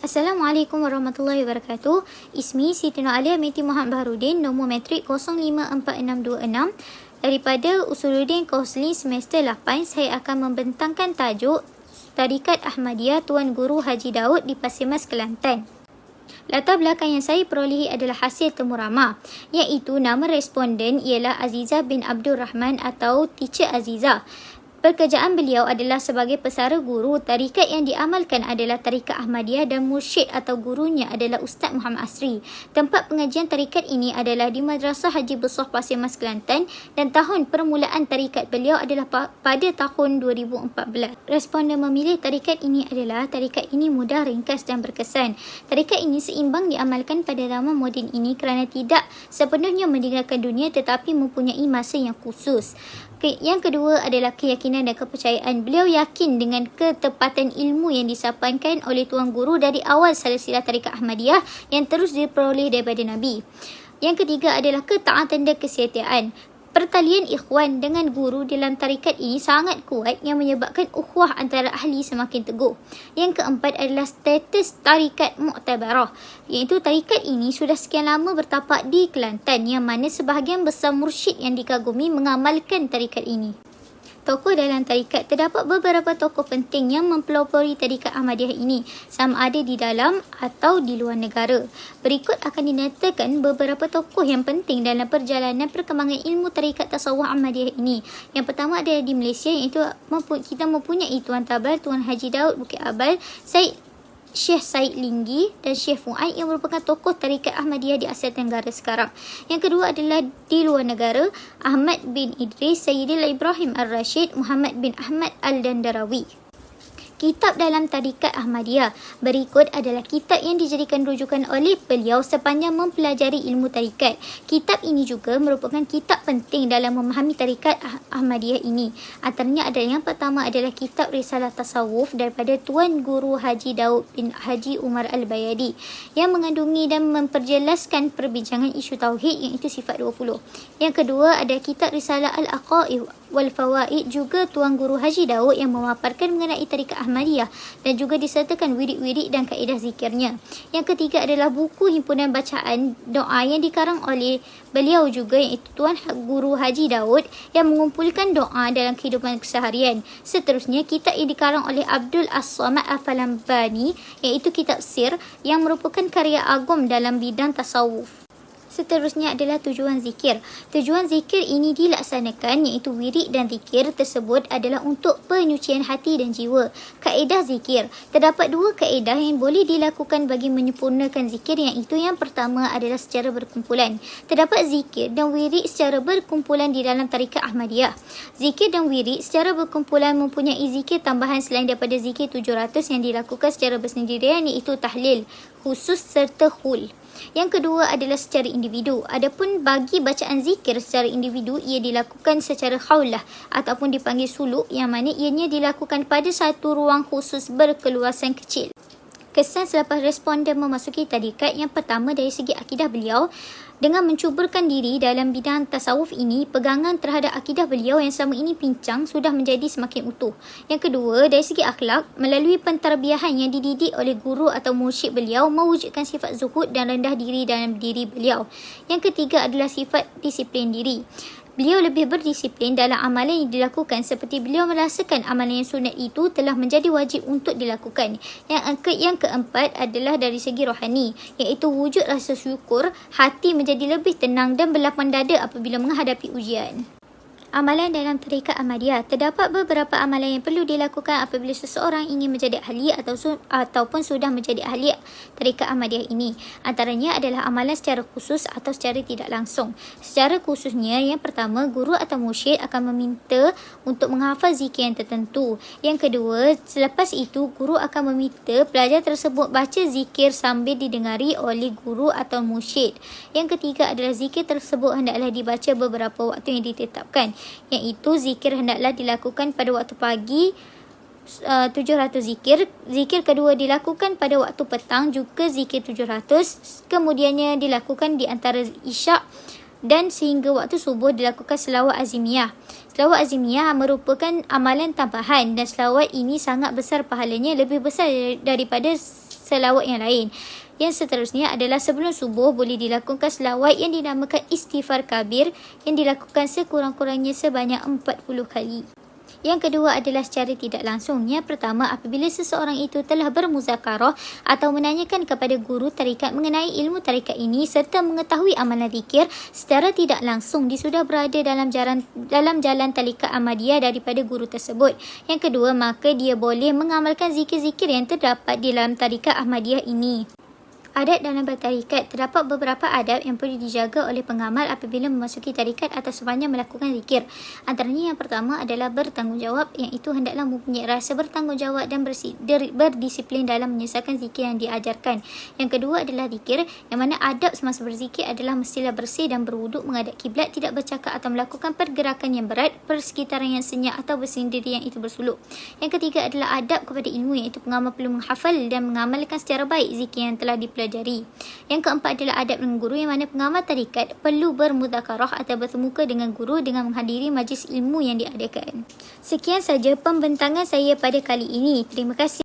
Assalamualaikum warahmatullahi wabarakatuh. Ismi Siti Nur Alia binti Muhammad Baharudin, nombor matrik 054626. Daripada Usuluddin Kauslin semester 8, saya akan membentangkan tajuk Tarikat Ahmadiyah Tuan Guru Haji Daud di Pasir Mas, Kelantan. Latar belakang yang saya perolehi adalah hasil temu ramah, iaitu nama responden ialah Azizah bin Abdul Rahman atau Teacher Azizah. Pekerjaan beliau adalah sebagai pesara guru. Tarikat yang diamalkan adalah Tarikat Ahmadiyah dan mursyid atau gurunya adalah Ustaz Muhammad Asri. Tempat pengajian tarikat ini adalah di Madrasah Haji Besar Pasir Mas, Kelantan, dan tahun permulaan tarikat beliau adalah pada tahun 2014. Responden memilih tarikat ini adalah tarikat ini mudah, ringkas dan berkesan. Tarikat ini seimbang diamalkan pada zaman moden ini kerana tidak sepenuhnya meninggalkan dunia tetapi mempunyai masa yang khusus. Yang kedua adalah keyakinan dan kepercayaan. Beliau yakin dengan ketepatan ilmu yang disampaikan oleh Tuan Guru dari awal silsilah Tarikat Ahmadiyah yang terus diperoleh daripada Nabi. Yang ketiga adalah ketaatan dan kesetiaan. Pertalian ikhwan dengan guru dalam tarikat ini sangat kuat yang menyebabkan ukhuwah antara ahli semakin teguh. Yang keempat adalah status tarikat mu'tabarah, iaitu tarikat ini sudah sekian lama bertapak di Kelantan yang mana sebahagian besar mursyid yang dikagumi mengamalkan tarikat ini. Tokoh dalam tarikat, terdapat beberapa tokoh penting yang mempelopori tarikat Ahmadiyah ini sama ada di dalam atau di luar negara. Berikut akan dinyatakan beberapa tokoh yang penting dalam perjalanan perkembangan ilmu tarikat tasawuf Ahmadiyah ini. Yang pertama adalah di Malaysia, iaitu kita mempunyai Tuan Tabal, Tuan Haji Daud Bukit Abal, Syekh Said Linggi dan Syekh Fuad yang merupakan tokoh tarikat Ahmadiyah di Asia Tenggara sekarang. Yang kedua adalah di luar negara, Ahmad bin Idris, Sayyidil Ibrahim Al-Rashid, Muhammad bin Ahmad Al-Dandarawi. Kitab dalam tarikat Ahmadiyah. Berikut adalah kitab yang dijadikan rujukan oleh beliau sepanjang mempelajari ilmu tarikat. Kitab ini juga merupakan kitab penting dalam memahami tarikat Ahmadiyah ini. Antaranya adalah yang pertama adalah kitab Risalah Tasawuf daripada Tuan Guru Haji Daud bin Haji Umar Al-Bayadi yang mengandungi dan memperjelaskan perbincangan isu tauhid, iaitu sifat 20. Yang kedua adalah kitab Risalah Al-Aqaid wal Fawaid, juga Tuan Guru Haji Daud yang memaparkan mengenai tarikat Ahmadiyah dan juga disertakan wirid-wirid dan kaedah zikirnya. Yang ketiga adalah buku himpunan bacaan doa yang dikarang oleh beliau juga, iaitu Tuan Guru Haji Daud yang mengumpulkan doa dalam kehidupan keseharian. Seterusnya, kitab yang dikarang oleh Abdul As-Samad Al-Falambani, iaitu kitab Sir yang merupakan karya agung dalam bidang tasawuf. Seterusnya adalah tujuan zikir. Tujuan zikir ini dilaksanakan, iaitu wirid dan zikir tersebut adalah untuk penyucian hati dan jiwa. Kaedah zikir. Terdapat dua kaedah yang boleh dilakukan bagi menyempurnakan zikir, iaitu yang pertama adalah secara berkumpulan. Terdapat zikir dan wirid secara berkumpulan di dalam tarikat Ahmadiyah. Zikir dan wirid secara berkumpulan mempunyai zikir tambahan selain daripada zikir 700 yang dilakukan secara bersendirian, iaitu tahlil, khusus serta khul. Yang kedua adalah secara individu. Adapun bagi bacaan zikir secara individu, ia dilakukan secara khaulah ataupun dipanggil suluk, yang mana ianya dilakukan pada satu ruang khusus berkeluasan kecil. Kesan selepas responden memasuki tarikat. Yang pertama, dari segi akidah beliau, dengan mencuburkan diri dalam bidang tasawuf ini, pegangan terhadap akidah beliau yang selama ini pincang sudah menjadi semakin utuh. Yang kedua, dari segi akhlak, melalui pentarbiahan yang dididik oleh guru atau mursyid beliau, mewujudkan sifat zuhud dan rendah diri dalam diri beliau. Yang ketiga adalah sifat disiplin diri. Beliau lebih berdisiplin dalam amalan yang dilakukan, seperti beliau merasakan amalan yang sunat itu telah menjadi wajib untuk dilakukan. Yang keempat adalah dari segi rohani, iaitu wujud rasa syukur, hati menjadi lebih tenang dan berlapang dada apabila menghadapi ujian. Amalan dalam tarikat Ahmadiyah. Terdapat beberapa amalan yang perlu dilakukan apabila seseorang ingin menjadi ahli ataupun sudah menjadi ahli tarikat Ahmadiyah ini. Antaranya adalah amalan secara khusus atau secara tidak langsung. Secara khususnya, yang pertama, guru atau mursyid akan meminta untuk menghafal zikir yang tertentu. Yang kedua, selepas itu guru akan meminta pelajar tersebut baca zikir sambil didengari oleh guru atau mursyid. Yang ketiga adalah zikir tersebut hendaklah dibaca beberapa waktu yang ditetapkan, iaitu zikir hendaklah dilakukan pada waktu pagi 700 zikir. Zikir kedua dilakukan pada waktu petang, juga zikir 700. Kemudiannya dilakukan di antara isyak dan sehingga waktu subuh dilakukan selawat azimiyah. Selawat azimiyah merupakan amalan tambahan dan selawat ini sangat besar pahalanya, lebih besar daripada selawat yang lain. Yang seterusnya adalah sebelum subuh boleh dilakukan selawat yang dinamakan istighfar kabir yang dilakukan sekurang-kurangnya sebanyak 40 kali. Yang kedua adalah secara tidak langsung. Yang pertama, apabila seseorang itu telah bermuzakarah atau menanyakan kepada guru tarikat mengenai ilmu tarikat ini serta mengetahui amalan zikir, secara tidak langsung dia sudah berada dalam jalan tarikat Ahmadiyah daripada guru tersebut. Yang kedua, maka dia boleh mengamalkan zikir-zikir yang terdapat di dalam tarikat Ahmadiyah ini. Adab dalam bertarikat. Terdapat beberapa adab yang perlu dijaga oleh pengamal apabila memasuki tarikat atau sepanjang melakukan zikir. Antaranya yang pertama adalah bertanggungjawab, yang itu hendaklah mempunyai rasa bertanggungjawab dan berdisiplin dalam menyelesaikan zikir yang diajarkan. Yang kedua adalah zikir, yang mana adab semasa berzikir adalah mestilah bersih dan berwuduk, menghadap kiblat, tidak bercakap atau melakukan pergerakan yang berat, persekitaran yang senyap atau bersendiri yang itu bersuluk. Yang ketiga adalah adab kepada ilmu, iaitu pengamal perlu menghafal dan mengamalkan secara baik zikir yang telah dipelajari. Yang keempat adalah adab dengan guru, yang mana pengamal tarikat perlu bermudzakarah atau bertemuka dengan guru dengan menghadiri majlis ilmu yang diadakan. Sekian saja pembentangan saya pada kali ini. Terima kasih.